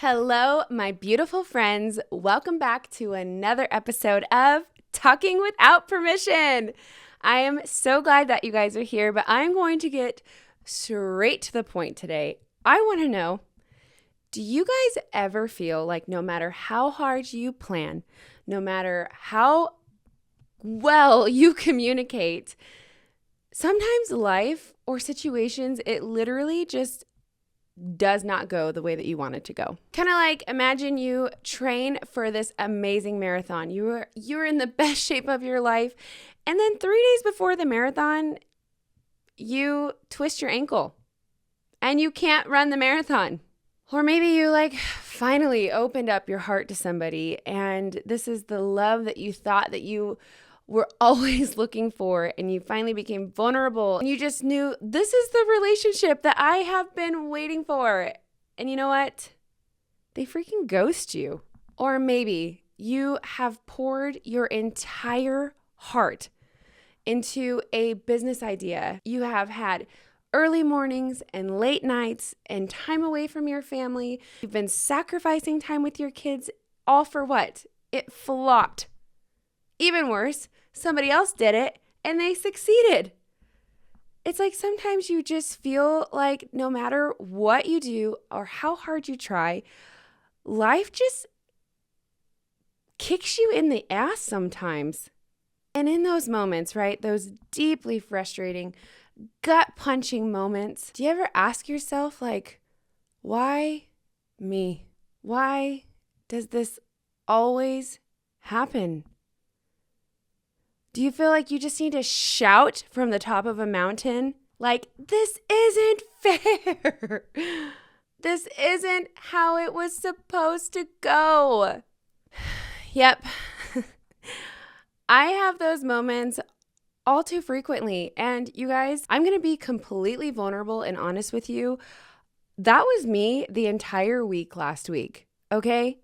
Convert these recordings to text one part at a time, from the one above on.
Hello, my beautiful friends. Welcome back to another episode of Talking Without Permission. I am so glad that you guys are here, but I'm going to get straight to the point today. I want to know, do you guys ever feel like no matter how hard you plan, no matter how well you communicate, sometimes life or situations, it literally just does not go the way that you want it to go? Kind of like imagine you train for this amazing marathon. You're in the best shape of your life, and then 3 days before the marathon, you twist your ankle and you can't run the marathon. Or maybe you finally opened up your heart to somebody, and this is the love that you thought that you were always looking for, and you finally became vulnerable and you just knew this is the relationship that I have been waiting for. And you know what? They freaking ghost you. Or maybe you have poured your entire heart into a business idea. You have had early mornings and late nights and time away from your family. You've been sacrificing time with your kids, all for what? It flopped. Even worse, somebody else did it and they succeeded. It's like sometimes you just feel like no matter what you do or how hard you try, life just kicks you in the ass sometimes. And in those moments, right, those deeply frustrating, gut-punching moments, do you ever ask yourself, why me? Why does this always happen? Do you feel like you just need to shout from the top of a mountain? This isn't fair. This isn't how it was supposed to go. Yep. I have those moments all too frequently. And you guys, I'm going to be completely vulnerable and honest with you. That was me the entire week last week, okay?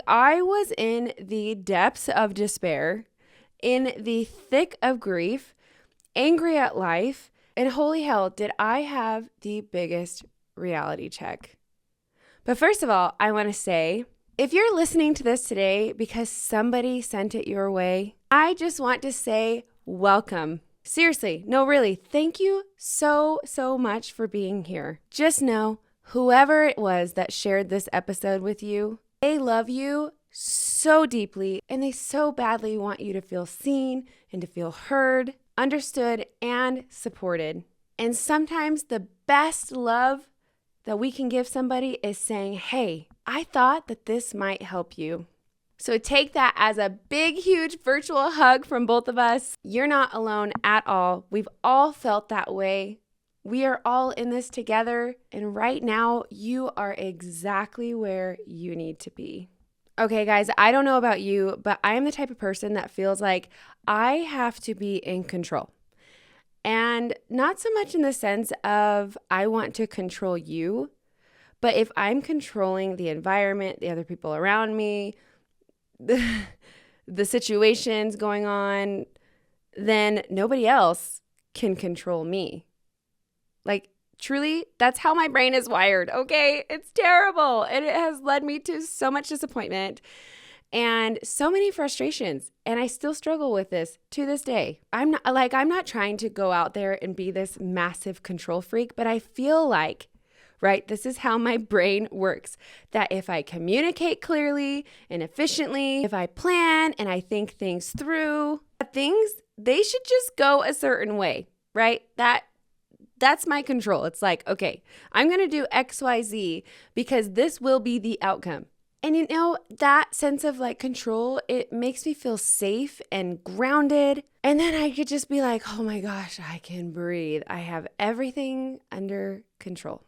I was in the depths of despair, in the thick of grief, angry at life, and holy hell, did I have the biggest reality check. But first of all, I want to say, if you're listening to this today because somebody sent it your way, I just want to say welcome. Seriously, no, really, thank you so much for being here. Just know, whoever it was that shared this episode with you, they love you so deeply, and they so badly want you to feel seen and to feel heard, understood, and supported. And sometimes the best love that we can give somebody is saying, hey, I thought that this might help you. So take that as a big, huge virtual hug from both of us. You're not alone at all. We've all felt that way. We are all in this together. And right now, you are exactly where you need to be. Okay, guys, I don't know about you, but I am the type of person that feels like I have to be in control. And not so much in the sense of I want to control you, but if I'm controlling the environment, the other people around me, the situations going on, then nobody else can control me. Truly, that's how my brain is wired, okay? It's terrible, and it has led me to so much disappointment and so many frustrations, and I still struggle with this to this day. I'm not trying to go out there and be this massive control freak, but I feel like, right, this is how my brain works, that if I communicate clearly and efficiently, if I plan and I think things through, they should just go a certain way, right? That's my control. It's okay, I'm going to do X, Y, Z because this will be the outcome. And that sense of control, it makes me feel safe and grounded. And then I could just be oh my gosh, I can breathe. I have everything under control.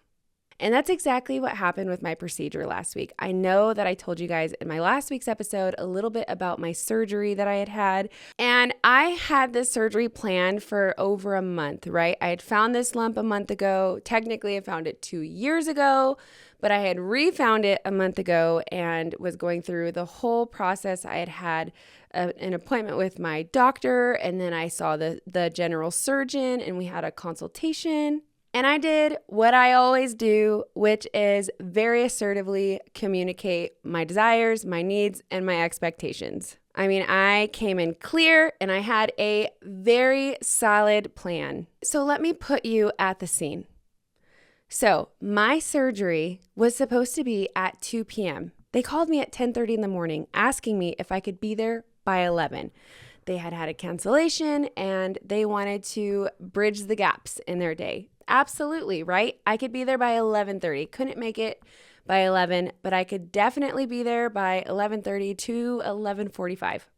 And that's exactly what happened with my procedure last week. I know that I told you guys in my last week's episode a little bit about my surgery that I had. And I had this surgery planned for over a month, right? I had found this lump a month ago. Technically, I found it 2 years ago, but I had refound it a month ago and was going through the whole process. I had an appointment with my doctor, and then I saw the general surgeon, and we had a consultation. And I did what I always do, which is very assertively communicate my desires, my needs, and my expectations. I mean, I came in clear and I had a very solid plan. So let me put you at the scene. So my surgery was supposed to be at 2 p.m. They called me at 10:30 in the morning asking me if I could be there by 11. They had a cancellation and they wanted to bridge the gaps in their day. Absolutely, right? I could be there by 11:30. Couldn't make it by 11, but I could definitely be there by 11:30 to 11:45.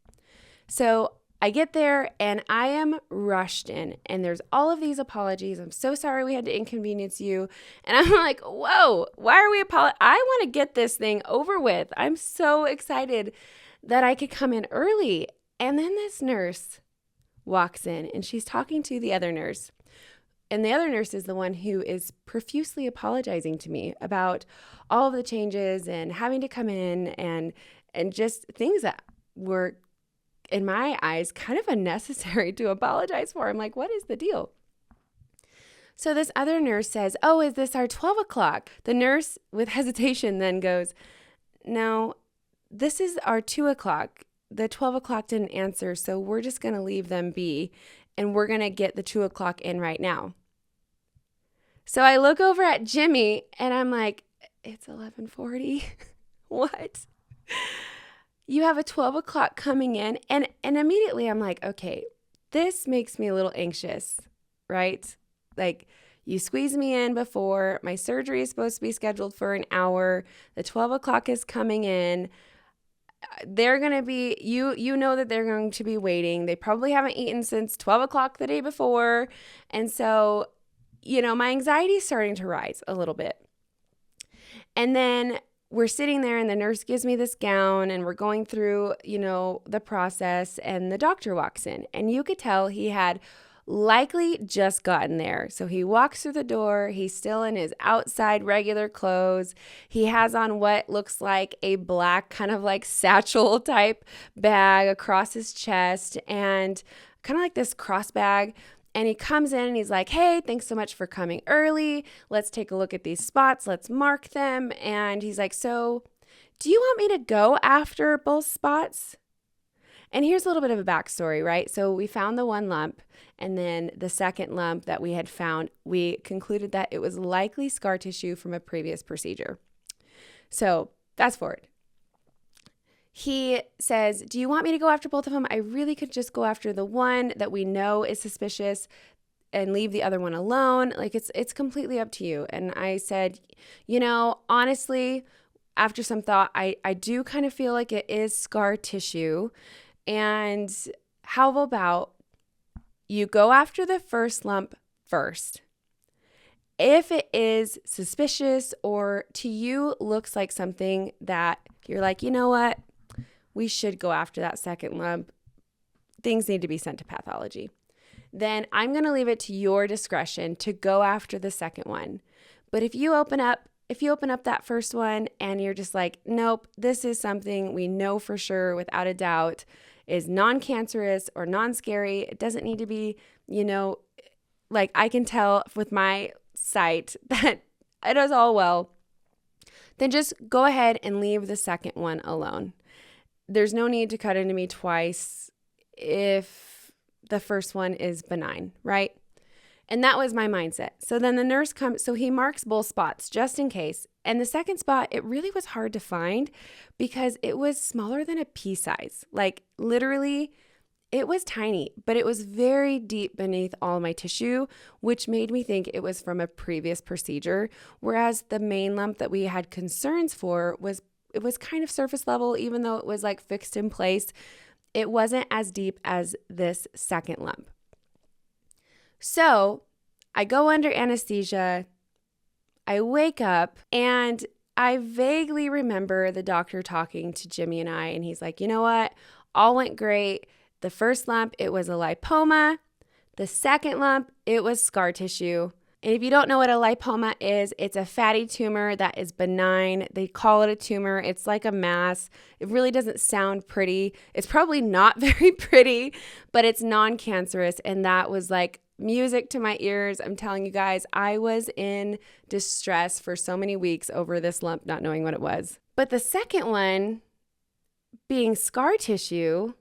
So I get there and I am rushed in and there's all of these apologies. I'm so sorry we had to inconvenience you. And I'm like, whoa, why are we apologizing? I want to get this thing over with. I'm so excited that I could come in early. And then this nurse walks in and she's talking to the other nurse. And the other nurse is the one who is profusely apologizing to me about all of the changes and having to come in and just things that were, in my eyes, kind of unnecessary to apologize for. I'm like, what is the deal? So this other nurse says, oh, is this our 12 o'clock? The nurse with hesitation then goes, no, this is our 2 o'clock. The 12 o'clock didn't answer, so we're just going to leave them be, and we're going to get the 2 o'clock in right now. So I look over at Jimmy, and I'm like, it's 11:40. What? You have a 12 o'clock coming in, and immediately I'm like, okay, this makes me a little anxious, right? Like, you squeeze me in before, my surgery is supposed to be scheduled for an hour, the 12 o'clock is coming in. They're going to be, you know that they're going to be waiting. They probably haven't eaten since 12 o'clock the day before. And so, my anxiety is starting to rise a little bit. And then we're sitting there and the nurse gives me this gown and we're going through, the process, and the doctor walks in and you could tell he had likely just gotten there. So he walks through the door. He's still in his outside regular clothes. He has on what looks like a black kind of like satchel type bag across his chest and kind of like this cross bag. And he comes in and he's like, hey, thanks so much for coming early. Let's take a look at these spots. Let's mark them. And he's like, so do you want me to go after both spots? And here's a little bit of a backstory, right? So we found the one lump, and then the second lump that we had found, we concluded that it was likely scar tissue from a previous procedure. So fast forward. He says, do you want me to go after both of them? I really could just go after the one that we know is suspicious and leave the other one alone. Like, it's completely up to you. And I said, honestly, after some thought, I do kind of feel like it is scar tissue. And how about you go after the first lump first? If it is suspicious or to you looks like something that you're like, you know what? We should go after that second lump. Things need to be sent to pathology. Then I'm going to leave it to your discretion to go after the second one. But if you open up that first one and you're just like, nope, this is something we know for sure without a doubt is non-cancerous or non-scary. It doesn't need to be, like I can tell with my sight that it is all well. Then just go ahead and leave the second one alone. There's no need to cut into me twice if the first one is benign, right? And that was my mindset. So then the nurse comes, so he marks both spots just in case. And the second spot, it really was hard to find because it was smaller than a pea size. Like literally, it was tiny, but it was very deep beneath all my tissue, which made me think it was from a previous procedure. Whereas the main lump that we had concerns for was kind of surface level, even though it was like fixed in place. It wasn't as deep as this second lump. So I go under anesthesia, I wake up, and I vaguely remember the doctor talking to Jimmy and I, and he's like, you know what? All went great. The first lump, it was a lipoma. The second lump, it was scar tissue. And if you don't know what a lipoma is, it's a fatty tumor that is benign. They call it a tumor. It's like a mass. It really doesn't sound pretty. It's probably not very pretty, but it's non-cancerous. And that was like music to my ears. I'm telling you guys, I was in distress for so many weeks over this lump, not knowing what it was. But the second one, being scar tissue,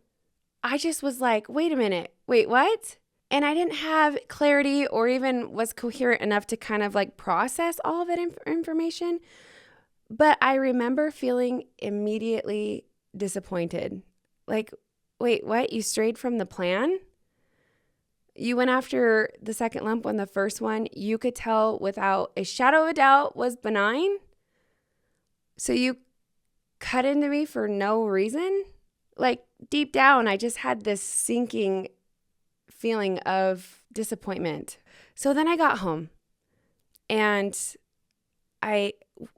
I just was like, wait a minute, wait, what? And I didn't have clarity or even was coherent enough to kind of like process all of that information. But I remember feeling immediately disappointed. Like, wait, what? You strayed from the plan? You went after the second lump when the first one, you could tell without a shadow of a doubt, was benign? So you cut into me for no reason? Like, deep down, I just had this sinking feeling of disappointment. So then I got home and I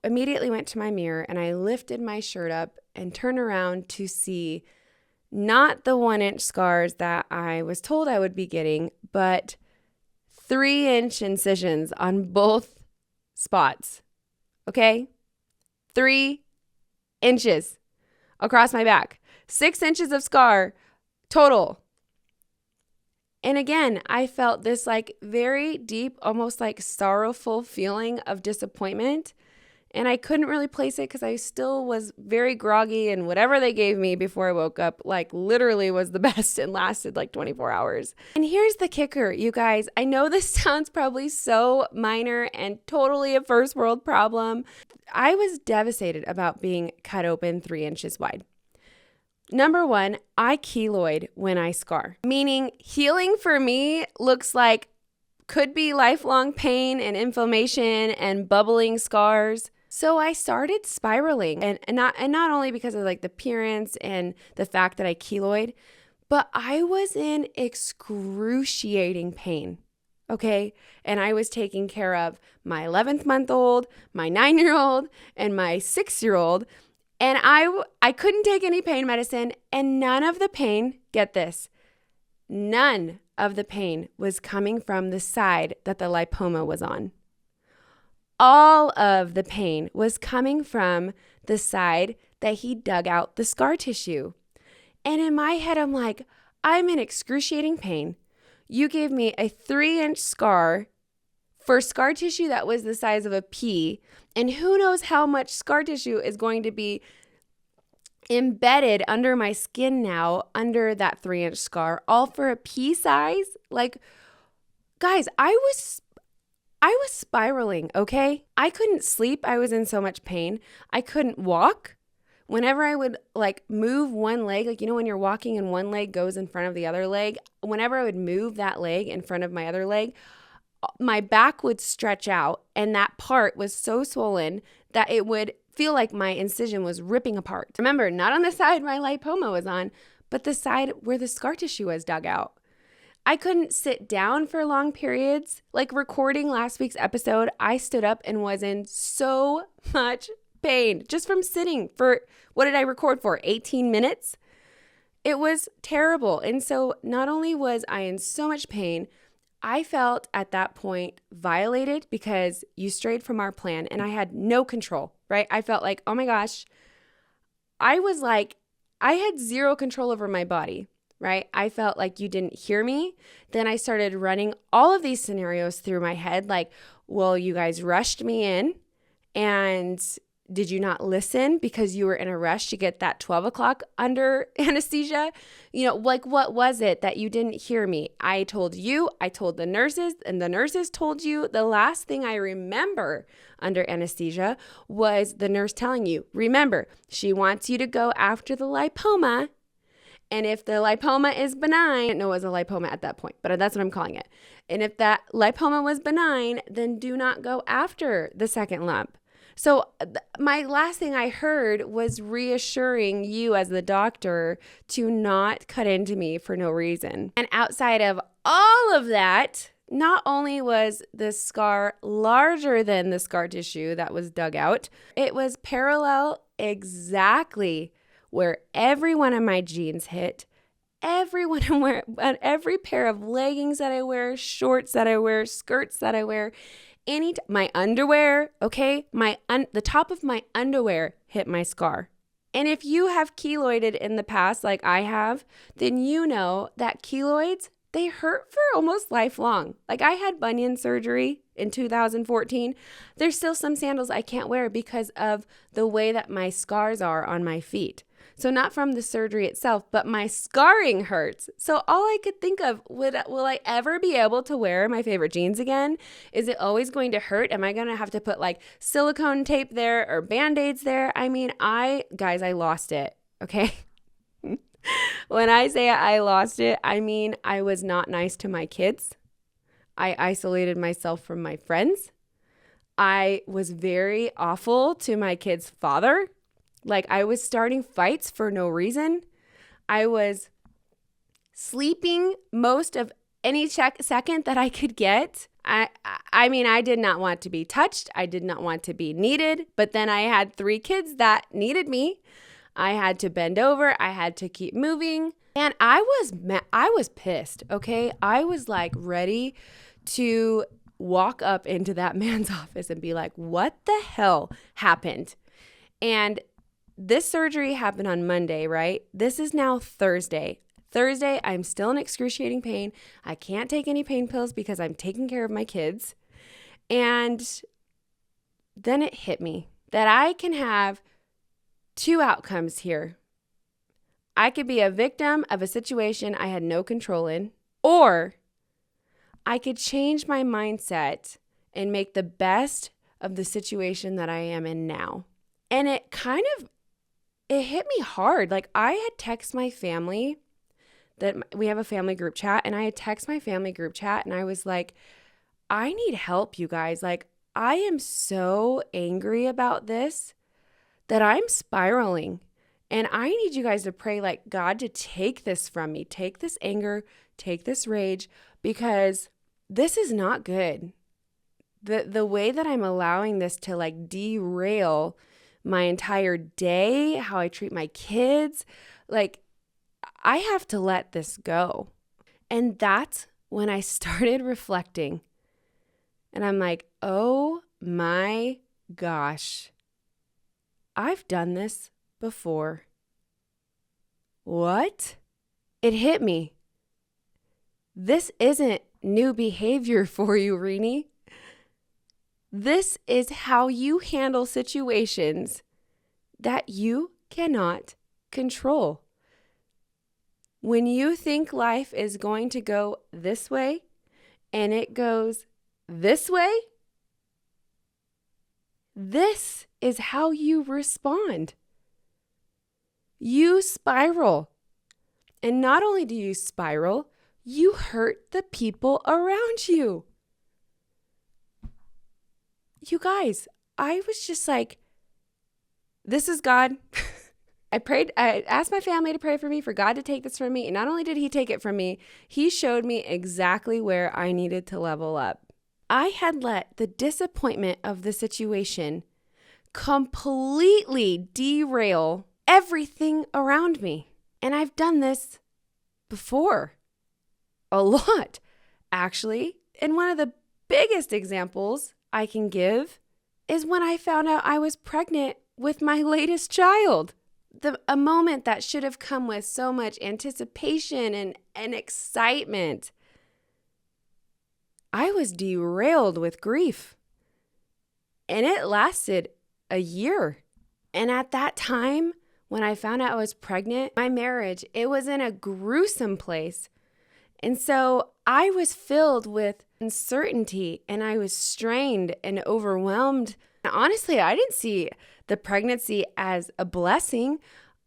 immediately went to my mirror and I lifted my shirt up and turned around to see not the 1-inch scars that I was told I would be getting, but 3-inch incisions on both spots. Okay? 3 inches across my back. 6 inches of scar total. And again, I felt this like very deep, almost like sorrowful feeling of disappointment. And I couldn't really place it because I still was very groggy, and whatever they gave me before I woke up, like literally was the best and lasted like 24 hours. And here's the kicker, you guys. I know this sounds probably so minor and totally a first world problem. I was devastated about being cut open 3 inches wide. Number one, I keloid when I scar, meaning healing for me looks like could be lifelong pain and inflammation and bubbling scars. So I started spiraling, and not only because of like the appearance and the fact that I keloid, but I was in excruciating pain. Okay. And I was taking care of my 11th month old, my 9-year-old, and my 6-year-old. And I couldn't take any pain medicine, and none of the pain, get this, none of the pain was coming from the side that the lipoma was on. All of the pain was coming from the side that he dug out the scar tissue. And in my head, I'm like, I'm in excruciating pain. You gave me a 3-inch scar for scar tissue that was the size of a pea, and who knows how much scar tissue is going to be embedded under my skin now, under that 3-inch scar, all for a pea size. Like, guys, I was spiraling, okay? I couldn't sleep. I was in so much pain. I couldn't walk. Whenever I would like move one leg, like, you know, when you're walking and one leg goes in front of the other leg, whenever I would move that leg in front of my other leg, my back would stretch out, and that part was so swollen that it would feel like my incision was ripping apart. Remember, not on the side my lipoma was on, but the side where the scar tissue was dug out. I couldn't sit down for long periods. Like recording last week's episode, I stood up and was in so much pain just from sitting for, what did I record for? 18 minutes? It was terrible. And so not only was I in so much pain, I felt at that point violated because you strayed from our plan and I had no control, right? I felt like, oh my gosh, I was like, I had zero control over my body, right? I felt like you didn't hear me. Then I started running all of these scenarios through my head, like, well, you guys rushed me in, and did you not listen because you were in a rush to get that 12 o'clock under anesthesia? You know, like, what was it that you didn't hear me? I told you, I told the nurses, and the nurses told you. The last thing I remember under anesthesia was the nurse telling you, remember, she wants you to go after the lipoma. And if the lipoma is benign, I didn't know it was a lipoma at that point, but that's what I'm calling it. And if that lipoma was benign, then do not go after the second lump. So my last thing I heard was reassuring you as the doctor to not cut into me for no reason. And outside of all of that, not only was the scar larger than the scar tissue that was dug out, it was parallel exactly where every one of my jeans hit, every pair of leggings that I wear, shorts that I wear, skirts that I wear, my underwear, okay? The top of my underwear hit my scar. And if you have keloided in the past like I have, then you know that keloids they hurt for almost lifelong. Like I had bunion surgery in 2014. There's still some sandals I can't wear because of the way that my scars are on my feet. So not from the surgery itself, but my scarring hurts. So all I could think of, will I ever be able to wear my favorite jeans again? Is it always going to hurt? Am I going to have to put like silicone tape there or Band-Aids there? I mean, I lost it, okay? When I say I lost it, I mean I was not nice to my kids. I isolated myself from my friends. I was very awful to my kid's father. Like I was starting fights for no reason. I was sleeping most of any second that I could get. I mean, I did not want to be touched. I did not want to be needed. But then I had 3 kids that needed me. I had to bend over. I had to keep moving. And I was pissed, okay? I was like ready to walk up into that man's office and be like, what the hell happened? And this surgery happened on Monday, right? This is now Thursday. Thursday, I'm still in excruciating pain. I can't take any pain pills because I'm taking care of my kids. And then it hit me that I can have 2 outcomes here. I could be a victim of a situation I had no control in, or I could change my mindset and make the best of the situation that I am in now. And it hit me hard. Like I had texted my family that we have a family group chat, and I had texted my family group chat and I was like, I need help, you guys. Like I am so angry about this that I'm spiraling, and I need you guys to pray like God to take this from me, take this anger, take this rage, because this is not good. The way that I'm allowing this to like derail my entire day, how I treat my kids, like I have to let this go. And that's when I started reflecting. And I'm like, oh my gosh, I've done this before. What? It hit me. This isn't new behavior for you, Rini. This is how you handle situations that you cannot control. When you think life is going to go this way and it goes this way, this is how you respond. You spiral. And not only do you spiral, you hurt the people around you. You guys, I was just like, this is God. I asked my family to pray for me, for God to take this from me. And not only did he take it from me, he showed me exactly where I needed to level up. I had let the disappointment of the situation completely derail everything around me. And I've done this before. A lot, actually. And one of the biggest examples I can give is when I found out I was pregnant with my latest child. A moment that should have come with so much anticipation and excitement. I was derailed with grief. And it lasted a year. And at that time, when I found out I was pregnant, my marriage, it was in a gruesome place. And so I was filled with uncertainty, and I was strained and overwhelmed. And honestly, I didn't see the pregnancy as a blessing.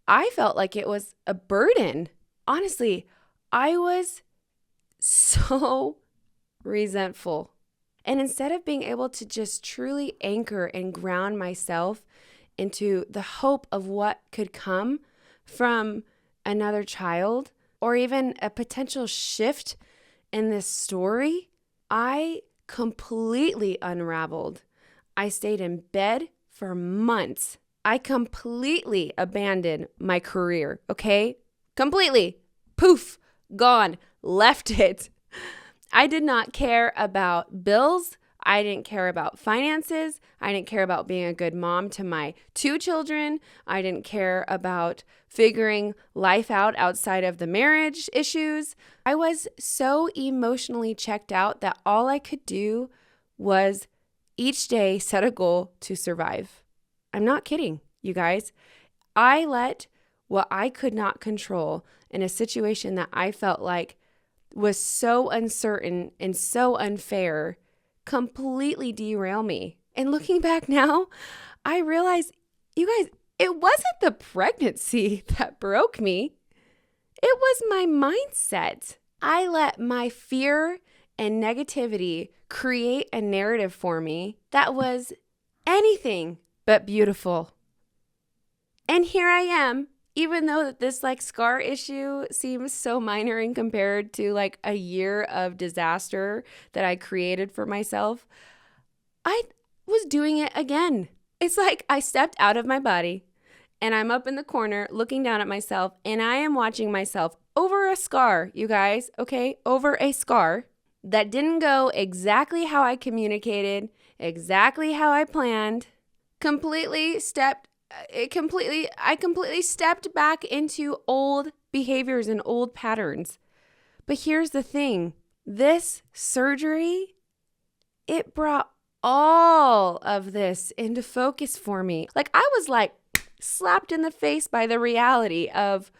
I felt like it was a burden. Honestly, I was so resentful. And instead of being able to just truly anchor and ground myself into the hope of what could come from another child, or even a potential shift in this story, I completely unraveled. I stayed in bed for months. I completely abandoned my career, okay? Completely. Poof, gone, left it. I did not care about bills. I didn't care about finances. I didn't care about being a good mom to my 2 children. I didn't care about figuring life out outside of the marriage issues. I was so emotionally checked out that all I could do was each day set a goal to survive. I'm not kidding, you guys. I let what I could not control in a situation that I felt like was so uncertain and so unfair completely derail me. And looking back now, I realize, you guys, it wasn't the pregnancy that broke me. It was my mindset. I let my fear and negativity create a narrative for me that was anything but beautiful. And here I am, even though that this scar issue seems so minor in compared to a year of disaster that I created for myself, I was doing it again. It's like I stepped out of my body and I'm up in the corner looking down at myself and I am watching myself over a scar, you guys, okay? Over a scar that didn't go exactly how I communicated, exactly how I planned, I completely stepped back into old behaviors and old patterns. But here's the thing. This surgery, it brought all of this into focus for me. I was slapped in the face by the reality of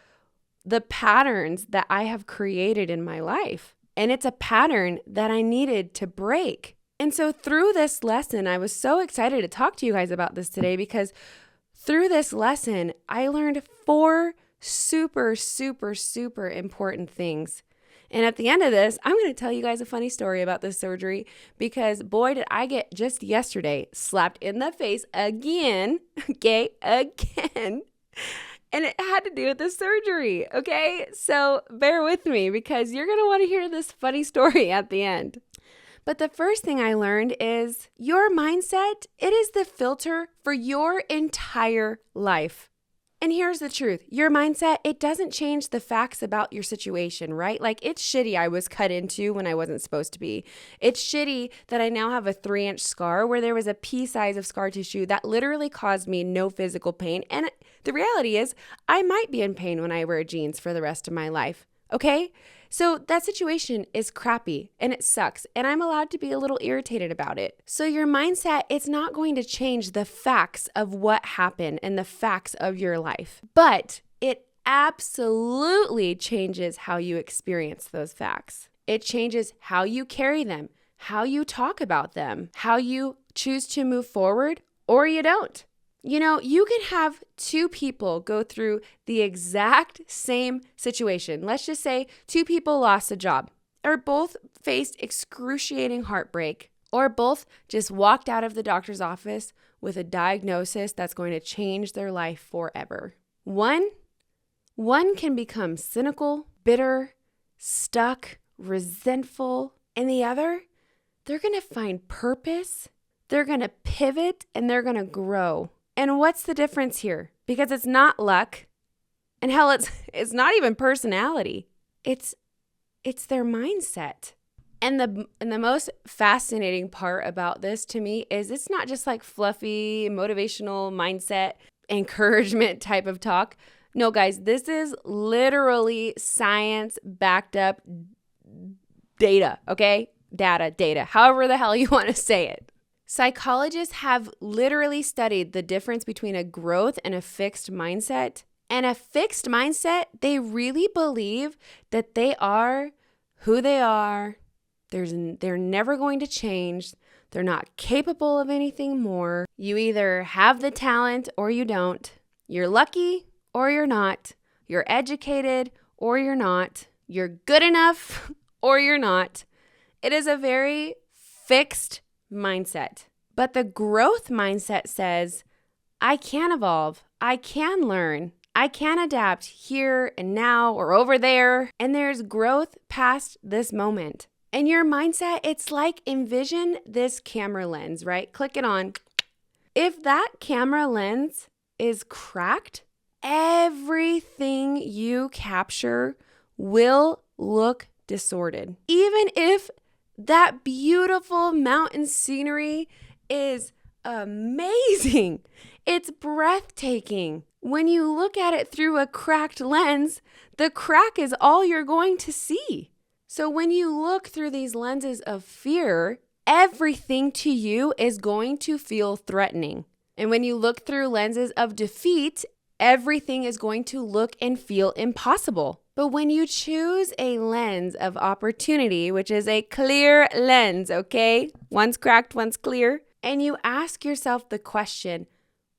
the patterns that I have created in my life. And it's a pattern that I needed to break. And so through this lesson, I was so excited to talk to you guys about this today because through this lesson, I learned 4 super, super, super important things. And at the end of this, I'm going to tell you guys a funny story about this surgery because boy, did I get just yesterday slapped in the face again, okay, again. And it had to do with the surgery, okay? So bear with me because you're going to want to hear this funny story at the end. But the first thing I learned is your mindset, it is the filter for your entire life. And here's the truth. Your mindset, it doesn't change the facts about your situation, right? It's shitty I was cut into when I wasn't supposed to be. It's shitty that I now have a 3-inch scar where there was a pea size of scar tissue that literally caused me no physical pain. And the reality is I might be in pain when I wear jeans for the rest of my life, okay? So that situation is crappy and it sucks and I'm allowed to be a little irritated about it. So your mindset, it's not going to change the facts of what happened and the facts of your life, but it absolutely changes how you experience those facts. It changes how you carry them, how you talk about them, how you choose to move forward or you don't. You know, you can have 2 people go through the exact same situation. Let's just say 2 people lost a job, or both faced excruciating heartbreak, or both just walked out of the doctor's office with a diagnosis that's going to change their life forever. One can become cynical, bitter, stuck, resentful, and the other, they're going to find purpose, they're going to pivot, and they're going to grow. And what's the difference here? Because it's not luck, and hell, it's not even personality. It's their mindset. And the most fascinating part about this to me is it's not just fluffy motivational mindset encouragement type of talk. No, guys, this is literally science backed up data, okay? Data, however the hell you want to say it. Psychologists have literally studied the difference between a growth and a fixed mindset. And a fixed mindset, they really believe that they are who they are. They're never going to change. They're not capable of anything more. You either have the talent or you don't. You're lucky or you're not. You're educated or you're not. You're good enough or you're not. It is a very fixed mindset. But the growth mindset says, I can evolve, I can learn, I can adapt here and now or over there, and there's growth past this moment. And your mindset, it's envision this camera lens, right? Click it on. If that camera lens is cracked, everything you capture will look distorted. Even if That beautiful mountain scenery is amazing. It's breathtaking. When you look at it through a cracked lens, the crack is all you're going to see. So when you look through these lenses of fear, everything to you is going to feel threatening. And when you look through lenses of defeat, everything is going to look and feel impossible. But when you choose a lens of opportunity, which is a clear lens, okay? One's cracked, one's clear. And you ask yourself the question,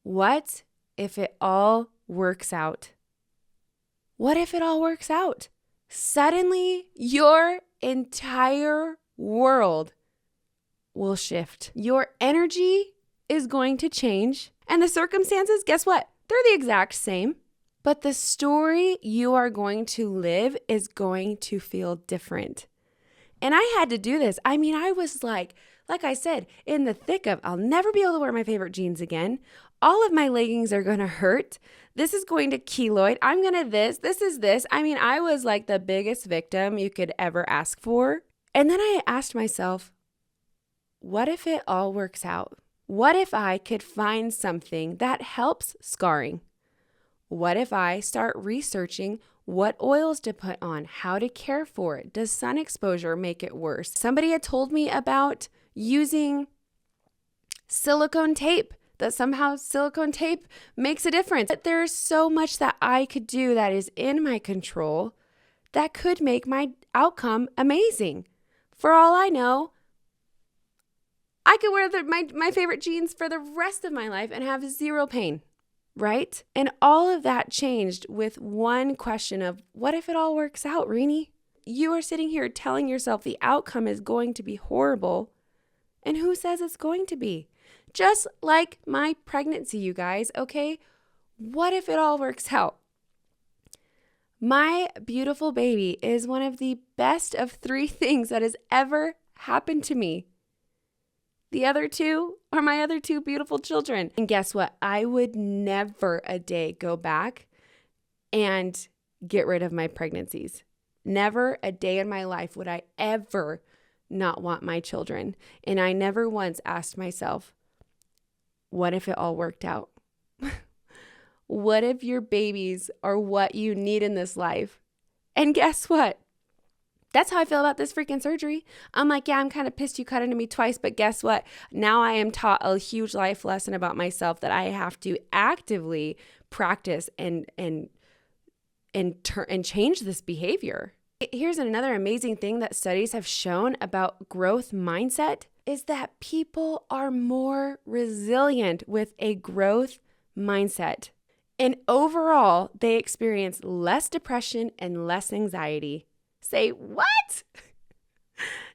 what if it all works out? What if it all works out? Suddenly, your entire world will shift. Your energy is going to change. And the circumstances, guess what? They're the exact same. But the story you are going to live is going to feel different. And I had to do this. I mean, I was like I said, in the thick of, I'll never be able to wear my favorite jeans again. All of my leggings are going to hurt. This is going to keloid. I'm going to this is this. I mean, I was like the biggest victim you could ever ask for. And then I asked myself, what if it all works out? What if I could find something that helps scarring? What if I start researching what oils to put on, how to care for it? Does sun exposure make it worse? Somebody had told me about using silicone tape, that somehow silicone tape makes a difference. But there's so much that I could do that is in my control that could make my outcome amazing. For all I know, I could wear my favorite jeans for the rest of my life and have zero pain. Right? And all of that changed with one question of, what if it all works out, Rini? You are sitting here telling yourself the outcome is going to be horrible. And who says it's going to be? Just like my pregnancy, you guys, okay? What if it all works out? My beautiful baby is one of the best of 3 things that has ever happened to me. The other 2 are my other 2 beautiful children. And guess what? I would never a day go back and get rid of my pregnancies. Never a day in my life would I ever not want my children. And I never once asked myself, what if it all worked out? What if your babies are what you need in this life? And guess what? That's how I feel about this freaking surgery. I'm like, yeah, I'm kind of pissed you cut into me twice, but guess what? Now I am taught a huge life lesson about myself that I have to actively practice and change this behavior. Here's another amazing thing that studies have shown about growth mindset is that people are more resilient with a growth mindset. And overall, they experience less depression and less anxiety. Say, what?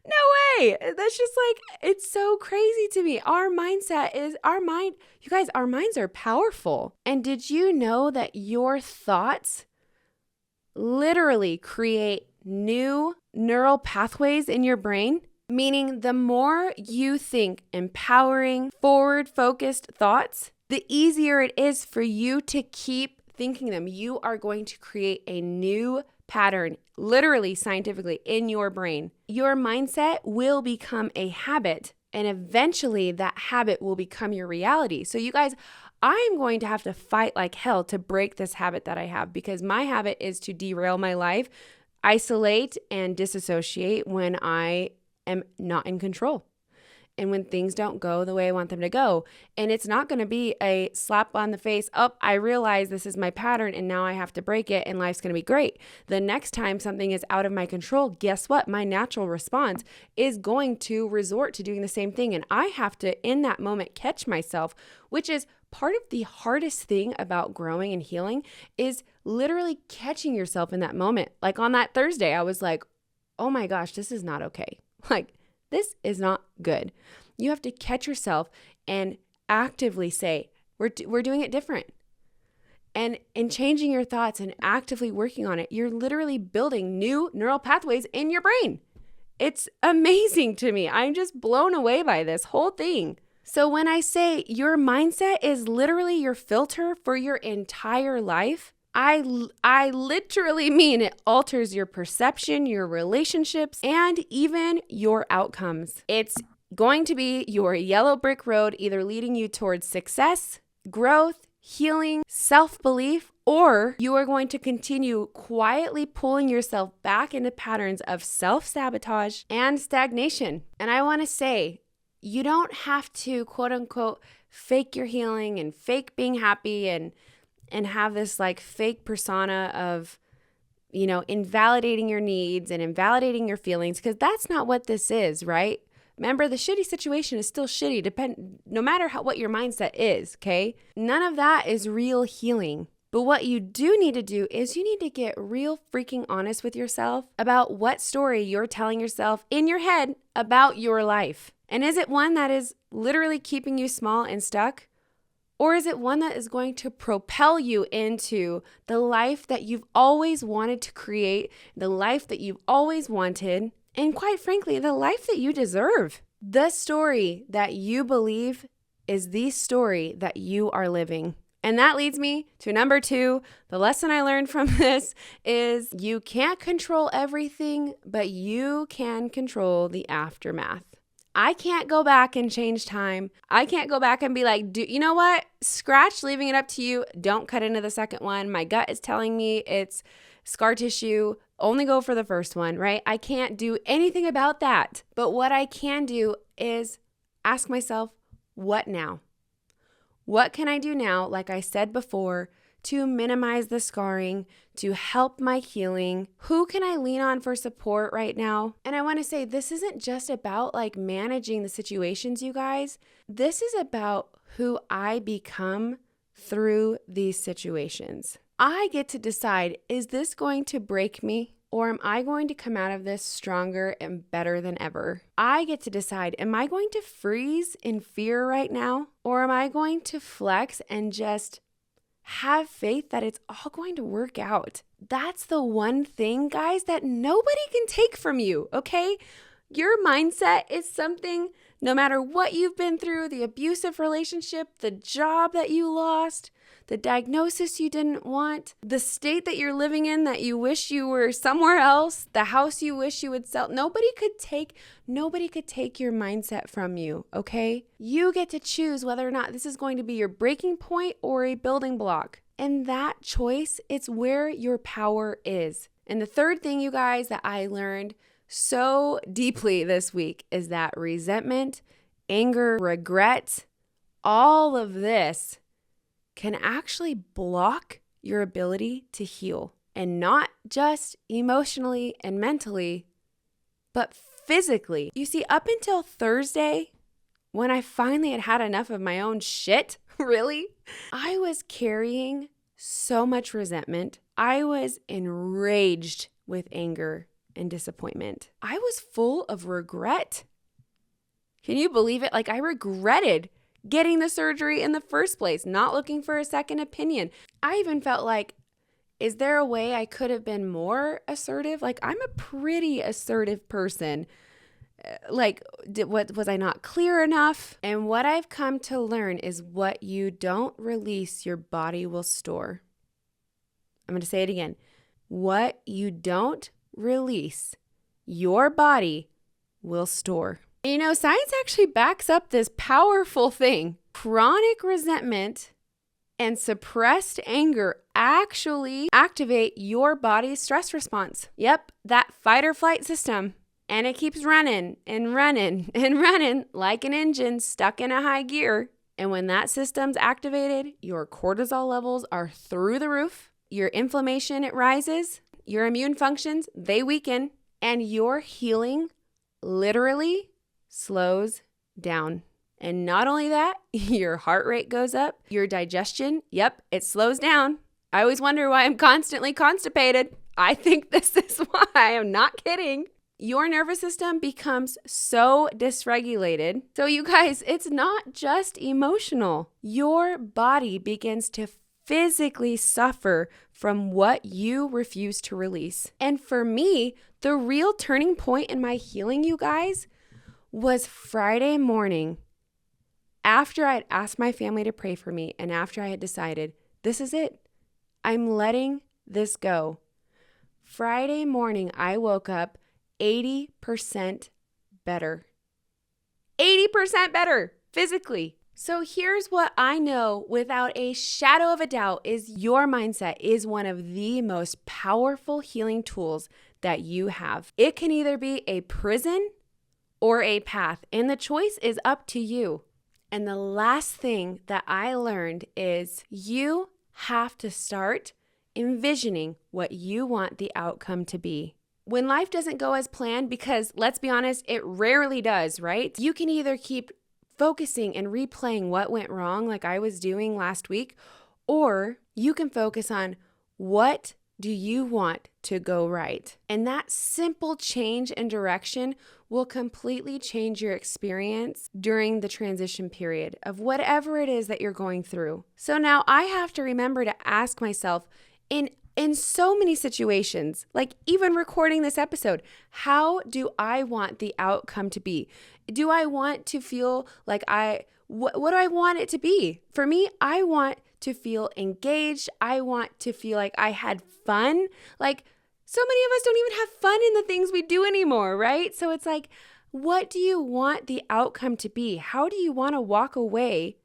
No way. That's just like, it's so crazy to me. Our mind, you guys, our minds are powerful. And did you know that your thoughts literally create new neural pathways in your brain? Meaning the more you think empowering, forward-focused thoughts, the easier it is for you to keep thinking them. You are going to create a new pattern, literally scientifically, in your brain. Your mindset will become a habit, and eventually that habit will become your reality. So you guys, I'm going to have to fight like hell to break this habit that I have, because my habit is to derail my life, isolate and disassociate when I am not in control. And when things don't go the way I want them to go. And it's not going to be a slap on the face. Oh, I realize this is my pattern and now I have to break it and life's going to be great. The next time something is out of my control, guess what? My natural response is going to resort to doing the same thing. And I have to, in that moment, catch myself, which is part of the hardest thing about growing and healing, is literally catching yourself in that moment. Like on that Thursday, I was like, oh my gosh, this is not okay. Like, this is not good. You have to catch yourself and actively say, we're doing it different. And in changing your thoughts and actively working on it, you're literally building new neural pathways in your brain. It's amazing to me. I'm just blown away by this whole thing. So when I say your mindset is literally your filter for your entire life, I literally mean it alters your perception, your relationships, and even your outcomes. It's going to be your yellow brick road, either leading you towards success, growth, healing, self-belief, or you are going to continue quietly pulling yourself back into patterns of self-sabotage and stagnation. And I want to say, you don't have to, quote unquote, fake your healing and fake being happy and have this like fake persona of, invalidating your needs and invalidating your feelings, because that's not what this is, right? Remember, the shitty situation is still shitty, no matter what your mindset is, okay? None of that is real healing. But what you do need to do is you need to get real freaking honest with yourself about what story you're telling yourself in your head about your life. And is it one that is literally keeping you small and stuck? Or is it one that is going to propel you into the life that you've always wanted to create, the life that you've always wanted, and quite frankly, the life that you deserve? The story that you believe is the story that you are living. And that leads me to number 2. The lesson I learned from this is you can't control everything, but you can control the aftermath. I can't go back and change time. I can't go back and be like, you know what? Scratch, leaving it up to you. Don't cut into the second one. My gut is telling me it's scar tissue. Only go for the first one, right? I can't do anything about that. But what I can do is ask myself, what now? What can I do now, like I said before, to minimize the scarring, to help my healing? Who can I lean on for support right now? And I want to say, this isn't just about like managing the situations, you guys. This is about who I become through these situations. I get to decide, is this going to break me? Or am I going to come out of this stronger and better than ever? I get to decide, am I going to freeze in fear right now? Or am I going to flex and just have faith that it's all going to work out? That's the one thing, guys, that nobody can take from you, okay? Your mindset is something, no matter what you've been through, the abusive relationship, the job that you lost, the diagnosis you didn't want, the state that you're living in that you wish you were somewhere else, the house you wish you would sell. Nobody could take your mindset from you, okay? You get to choose whether or not this is going to be your breaking point or a building block. And that choice, it's where your power is. And the third thing, you guys, that I learned so deeply this week is that resentment, anger, regret, all of this can actually block your ability to heal. And not just emotionally and mentally, but physically. You see, up until Thursday, when I finally had enough of my own shit, really, I was carrying so much resentment. I was enraged with anger and disappointment. I was full of regret. Can you believe it? Like, I regretted getting the surgery in the first place, not looking for a second opinion. I even felt like, is there a way I could have been more assertive? Like, I'm a pretty assertive person. Was I not clear enough? And what I've come to learn is what you don't release, your body will store. I'm going to say it again. What you don't release, your body will store. You know, science actually backs up this powerful thing. Chronic resentment and suppressed anger actually activate your body's stress response. Yep, that fight or flight system. And it keeps running and running and running like an engine stuck in a high gear. And when that system's activated, your cortisol levels are through the roof. Your inflammation, it rises. Your immune functions, they weaken. And your healing literally slows down. And not only that, your heart rate goes up, your digestion, yep, it slows down. I always wonder why I'm constantly constipated. I think this is why. I'm not kidding. Your nervous system becomes so dysregulated. So you guys, it's not just emotional. Your body begins to physically suffer from what you refuse to release. And for me, the real turning point in my healing, you guys, was Friday morning after I'd asked my family to pray for me and after I had decided, this is it. I'm letting this go. Friday morning, I woke up 80% better. 80% better physically. So here's what I know without a shadow of a doubt is your mindset is one of the most powerful healing tools that you have. It can either be a prison or a path, and the choice is up to you. And the last thing that I learned is you have to start envisioning what you want the outcome to be. When life doesn't go as planned, because let's be honest, it rarely does, right? You can either keep focusing and replaying what went wrong like I was doing last week, or you can focus on what do you want to go right. And that simple change in direction will completely change your experience during the transition period of whatever it is that you're going through. So now I have to remember to ask myself in so many situations, like even recording this episode, how do I want the outcome to be? Do I want to feel like what do I want it to be? For me, I want to feel engaged. I want to feel like I had fun. Like so many of us don't even have fun in the things we do anymore, right? So it's like, what do you want the outcome to be? How do you want to walk away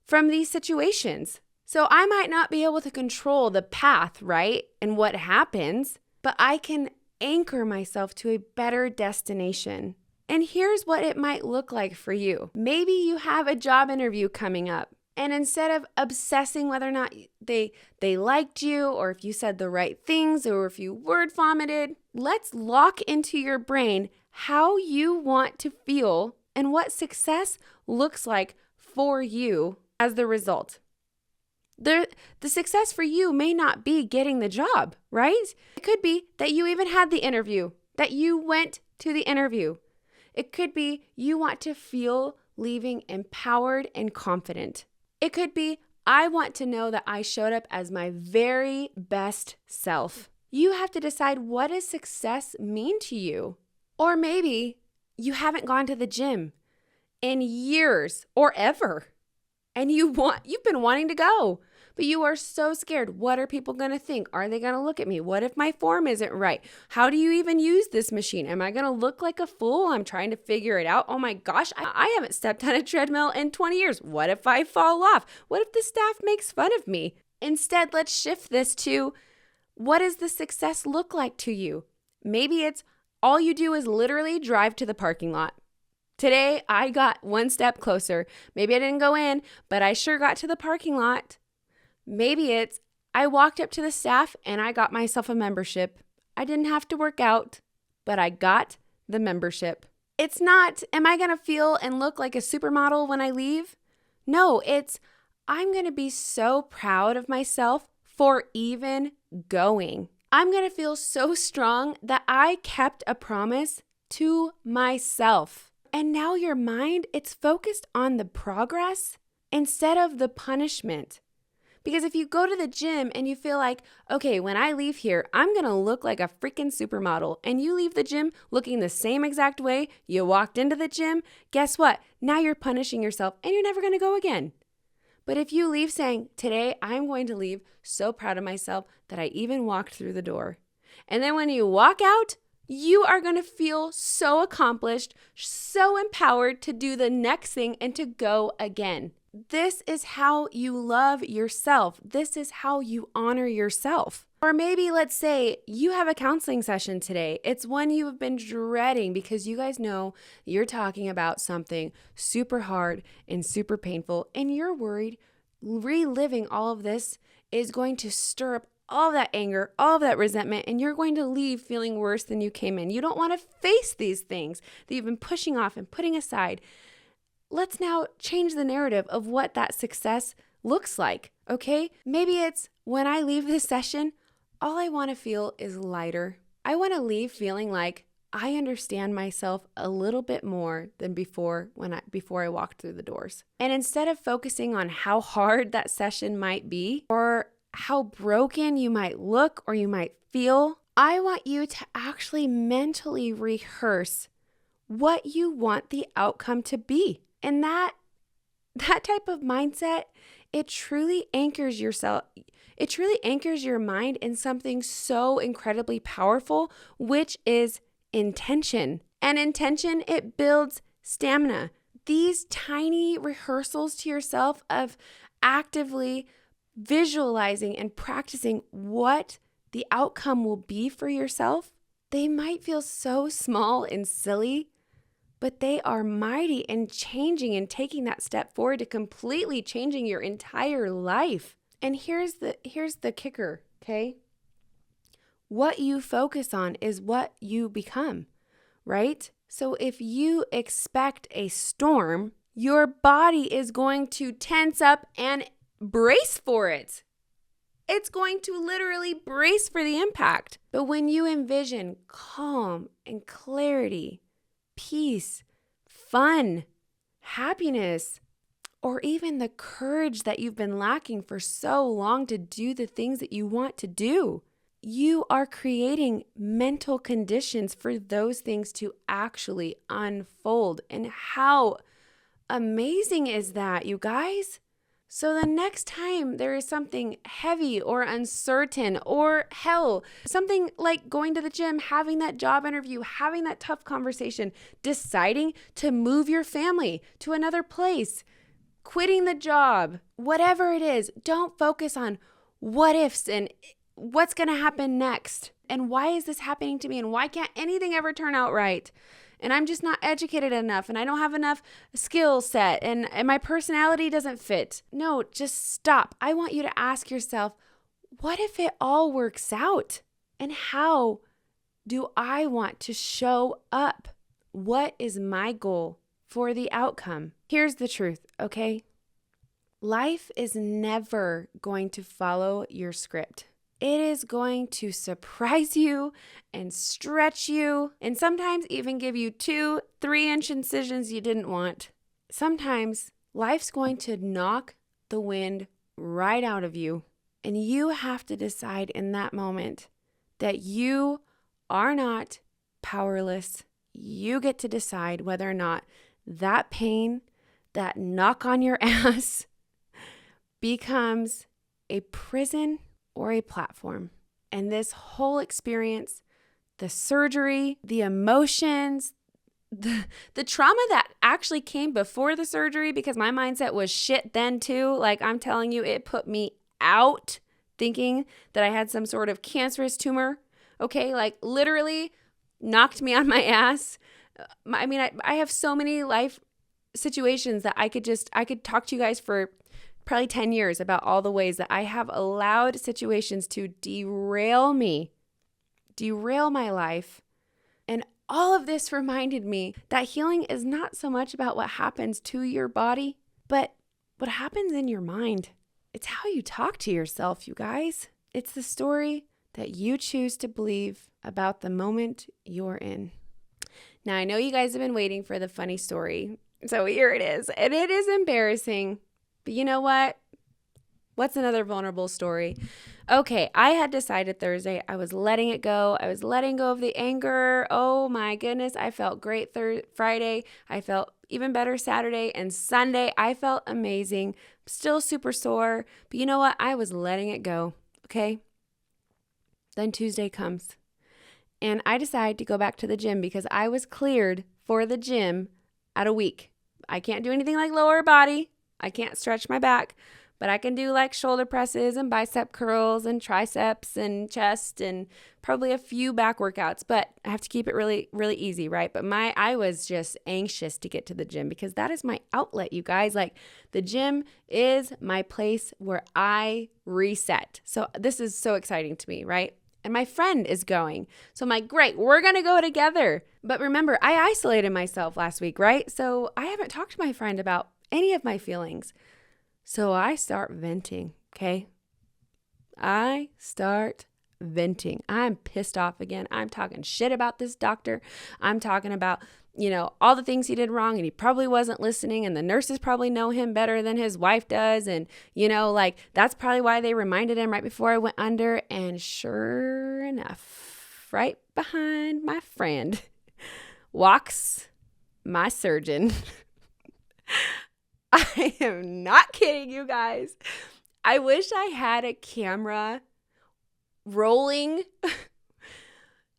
from these situations? So I might not be able to control the path, right? And what happens, but I can anchor myself to a better destination. And here's what it might look like for you. Maybe you have a job interview coming up, and instead of obsessing whether or not they liked you, or if you said the right things, or if you word vomited, let's lock into your brain how you want to feel and what success looks like for you as the result. The success for you may not be getting the job, right? It could be that you even had the interview, that you went to the interview. It could be you want to feel leaving empowered and confident. It could be, I want to know that I showed up as my very best self. You have to decide, what does success mean to you? Or maybe you haven't gone to the gym in years or ever. And you've been wanting to go, but you are so scared. What are people going to think? Are they going to look at me? What if my form isn't right? How do you even use this machine? Am I going to look like a fool? I'm trying to figure it out. Oh my gosh, I haven't stepped on a treadmill in 20 years. What if I fall off? What if the staff makes fun of me? Instead, let's shift this to, what does the success look like to you? Maybe it's all you do is literally drive to the parking lot. Today, I got one step closer. Maybe I didn't go in, but I sure got to the parking lot. Maybe it's I walked up to the staff and I got myself a membership. I didn't have to work out, but I got the membership. It's not, am I going to feel and look like a supermodel when I leave? No, it's, I'm going to be so proud of myself for even going. I'm going to feel so strong that I kept a promise to myself. And now your mind, it's focused on the progress instead of the punishment. Because if you go to the gym and you feel like, okay, when I leave here, I'm going to look like a freaking supermodel, and you leave the gym looking the same exact way you walked into the gym, guess what? Now you're punishing yourself and you're never going to go again. But if you leave saying, today I'm going to leave so proud of myself that I even walked through the door. And then when you walk out, you are going to feel so accomplished, so empowered to do the next thing and to go again. This is how you love yourself. This is how you honor yourself. Or maybe let's say you have a counseling session today. It's one you have been dreading because you guys know you're talking about something super hard and super painful, and you're worried reliving all of this is going to stir up all that anger, all of that resentment, and you're going to leave feeling worse than you came in. You don't want to face these things that you've been pushing off and putting aside. Let's now change the narrative of what that success looks like, okay? Maybe it's, when I leave this session, all I want to feel is lighter. I want to leave feeling like I understand myself a little bit more than before I walked through the doors. And instead of focusing on how hard that session might be or how broken you might look or you might feel, I want you to actually mentally rehearse what you want the outcome to be. And that type of mindset it truly anchors yourself. It truly anchors your mind in something so incredibly powerful, which is intention. And intention, it builds stamina. These tiny rehearsals to yourself of actively visualizing and practicing what the outcome will be for yourself, they might feel so small and silly, but they are mighty in changing and taking that step forward to completely changing your entire life. And here's the kicker, okay? What you focus on is what you become, right? So if you expect a storm, your body is going to tense up and brace for it. It's going to literally brace for the impact. But when you envision calm and clarity, peace, fun, happiness, or even the courage that you've been lacking for so long to do the things that you want to do, you are creating mental conditions for those things to actually unfold. And how amazing is that, you guys? So the next time there is something heavy or uncertain or hell, something like going to the gym, having that job interview, having that tough conversation, deciding to move your family to another place, quitting the job, whatever it is, don't focus on what ifs and what's going to happen next. And why is this happening to me? And why can't anything ever turn out right? And I'm just not educated enough, and I don't have enough skill set, and my personality doesn't fit. No, just stop. I want you to ask yourself, what if it all works out? And how do I want to show up? What is my goal for the outcome? Here's the truth, okay? Life is never going to follow your script. It is going to surprise you and stretch you, and sometimes even give you 2-3 inch incisions you didn't want. Sometimes life's going to knock the wind right out of you, and you have to decide in that moment that you are not powerless. You get to decide whether or not that pain, that knock on your ass, becomes a prison or a platform. And this whole experience, the surgery, the emotions, the trauma that actually came before the surgery, because my mindset was shit then too. Like, I'm telling you, it put me out thinking that I had some sort of cancerous tumor. Okay, like literally knocked me on my ass. I have so many life situations that I could talk to you guys for probably 10 years about all the ways that I have allowed situations to derail my life. And all of this reminded me that healing is not so much about what happens to your body, but what happens in your mind. It's how you talk to yourself, you guys. It's the story that you choose to believe about the moment you're in. Now, I know you guys have been waiting for the funny story, so here it is. And it is embarrassing. But you know what? What's another vulnerable story? Okay, I had decided Thursday I was letting it go. I was letting go of the anger. Oh my goodness, I felt great Friday. I felt even better Saturday, and Sunday I felt amazing. Still super sore, but you know what? I was letting it go, okay? Then Tuesday comes, and I decide to go back to the gym because I was cleared for the gym at a week. I can't do anything like lower body. I can't stretch my back, but I can do like shoulder presses and bicep curls and triceps and chest and probably a few back workouts, but I have to keep it really, really easy, right? But I was just anxious to get to the gym because that is my outlet, you guys. Like, the gym is my place where I reset. So this is so exciting to me, right? And my friend is going. So I'm like, great, we're going to go together. But remember, I isolated myself last week, right? So I haven't talked to my friend about any of my feelings. So I start venting, okay? I start venting. I'm pissed off again. I'm talking shit about this doctor. I'm talking about, all the things he did wrong, and he probably wasn't listening, and the nurses probably know him better than his wife does. And, that's probably why they reminded him right before I went under. And sure enough, right behind my friend walks my surgeon. I am not kidding, you guys. I wish I had a camera rolling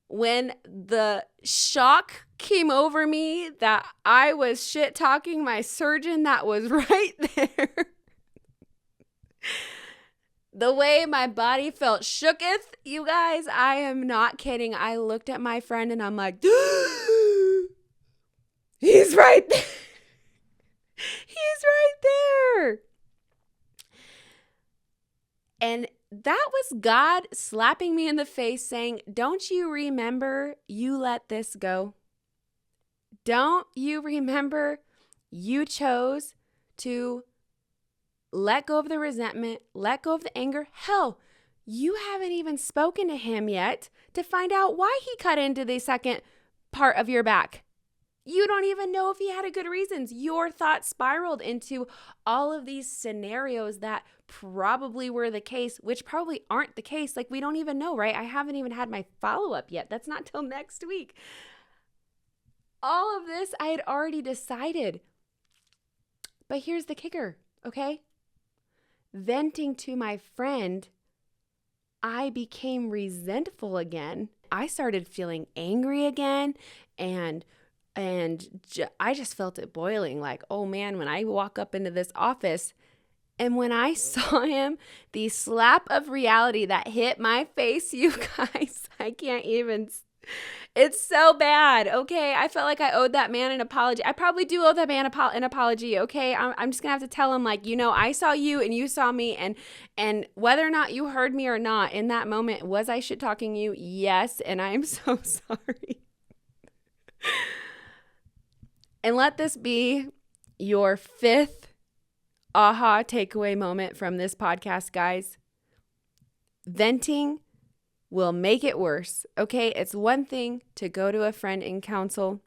when the shock came over me that I was shit talking my surgeon that was right there. The way my body felt shooketh, you guys, I am not kidding. I looked at my friend and I'm like, he's right there. He's right there. And that was God slapping me in the face saying, don't you remember you let this go? Don't you remember you chose to let go of the resentment, let go of the anger? Hell, you haven't even spoken to him yet to find out why he cut into the second part of your back. You don't even know if he had a good reasons. Your thoughts spiraled into all of these scenarios that probably were the case, which probably aren't the case. Like, we don't even know, right? I haven't even had my follow-up yet. That's not till next week. All of this I had already decided. But here's the kicker, okay? Venting to my friend, I became resentful again. I started feeling angry again, and I just felt it boiling, like, oh man, when I walk up into this office and when I saw him, the slap of reality that hit my face, you guys, I can't even, it's so bad, okay? I felt like I owed that man an apology. I probably do owe that man an apology, okay? I'm just gonna have to tell him, like, I saw you and you saw me, and whether or not you heard me or not in that moment, was I shit talking you? Yes, and I am so sorry. And let this be your 5th aha takeaway moment from this podcast, guys. Venting will make it worse, okay? It's one thing to go to a friend in counsel,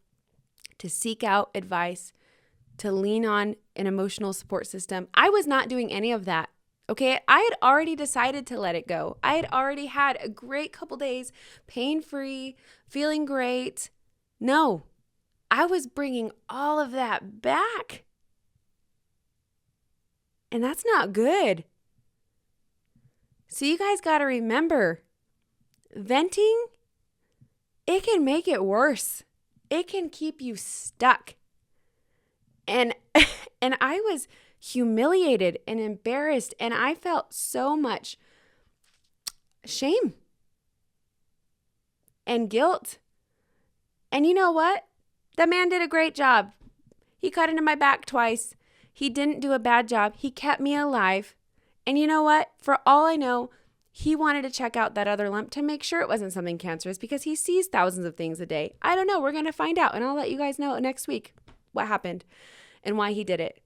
to seek out advice, to lean on an emotional support system. I was not doing any of that, okay? I had already decided to let it go. I had already had a great couple days, pain-free, feeling great. No. I was bringing all of that back. And that's not good. So you guys got to remember, venting, it can make it worse. It can keep you stuck. And I was humiliated and embarrassed, and I felt so much shame and guilt. And you know what? That man did a great job. He cut into my back twice. He didn't do a bad job. He kept me alive. And you know what? For all I know, he wanted to check out that other lump to make sure it wasn't something cancerous because he sees thousands of things a day. I don't know. We're going to find out. And I'll let you guys know next week what happened and why he did it.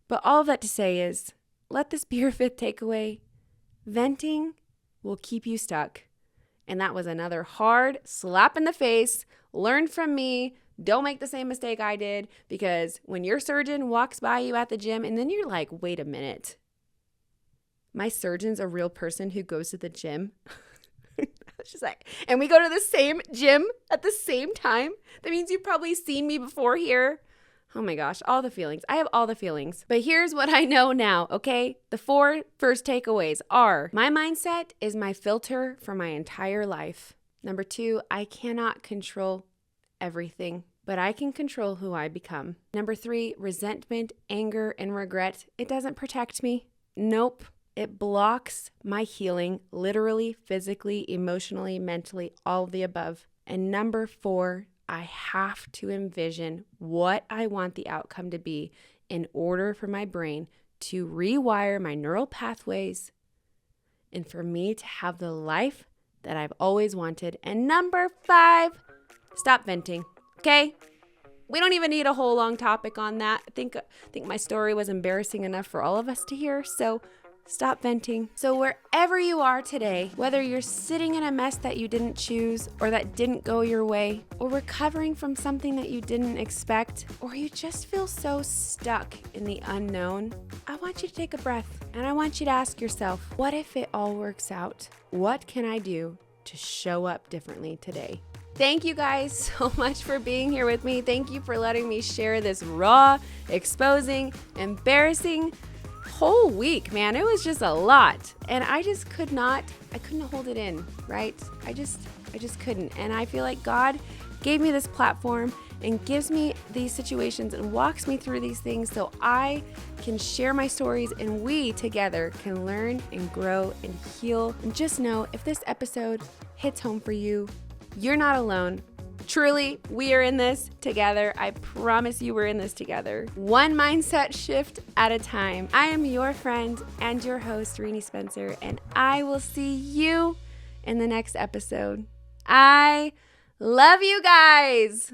But all of that to say is, let this be your 5th takeaway. Venting will keep you stuck. And that was another hard slap in the face. Learn from me. Don't make the same mistake I did, because when your surgeon walks by you at the gym and then you're like, wait a minute, my surgeon's a real person who goes to the gym. She's like, and we go to the same gym at the same time. That means you've probably seen me before here. Oh my gosh, all the feelings. I have all the feelings. But here's what I know now, okay? The 4 first takeaways are: my mindset is my filter for my entire life. Number 2, I cannot control everything, but I can control who I become. Number 3, resentment, anger, and regret. It doesn't protect me. Nope. It blocks my healing, literally, physically, emotionally, mentally, all of the above. And number 4, I have to envision what I want the outcome to be in order for my brain to rewire my neural pathways and for me to have the life that I've always wanted. And number 5, stop venting, okay? We don't even need a whole long topic on that. I think my story was embarrassing enough for all of us to hear, so stop venting. So wherever you are today, whether you're sitting in a mess that you didn't choose or that didn't go your way, or recovering from something that you didn't expect, or you just feel so stuck in the unknown, I want you to take a breath and I want you to ask yourself, what if it all works out? What can I do to show up differently today? Thank you guys so much for being here with me. Thank you for letting me share this raw, exposing, embarrassing whole week, man. It was just a lot. And I couldn't hold it in, right? I just couldn't. And I feel like God gave me this platform and gives me these situations and walks me through these things so I can share my stories and we together can learn and grow and heal. And just know, if this episode hits home for you, you're not alone. Truly, we are in this together. I promise you we're in this together. One mindset shift at a time. I am your friend and your host, Renee Spencer, and I will see you in the next episode. I love you guys.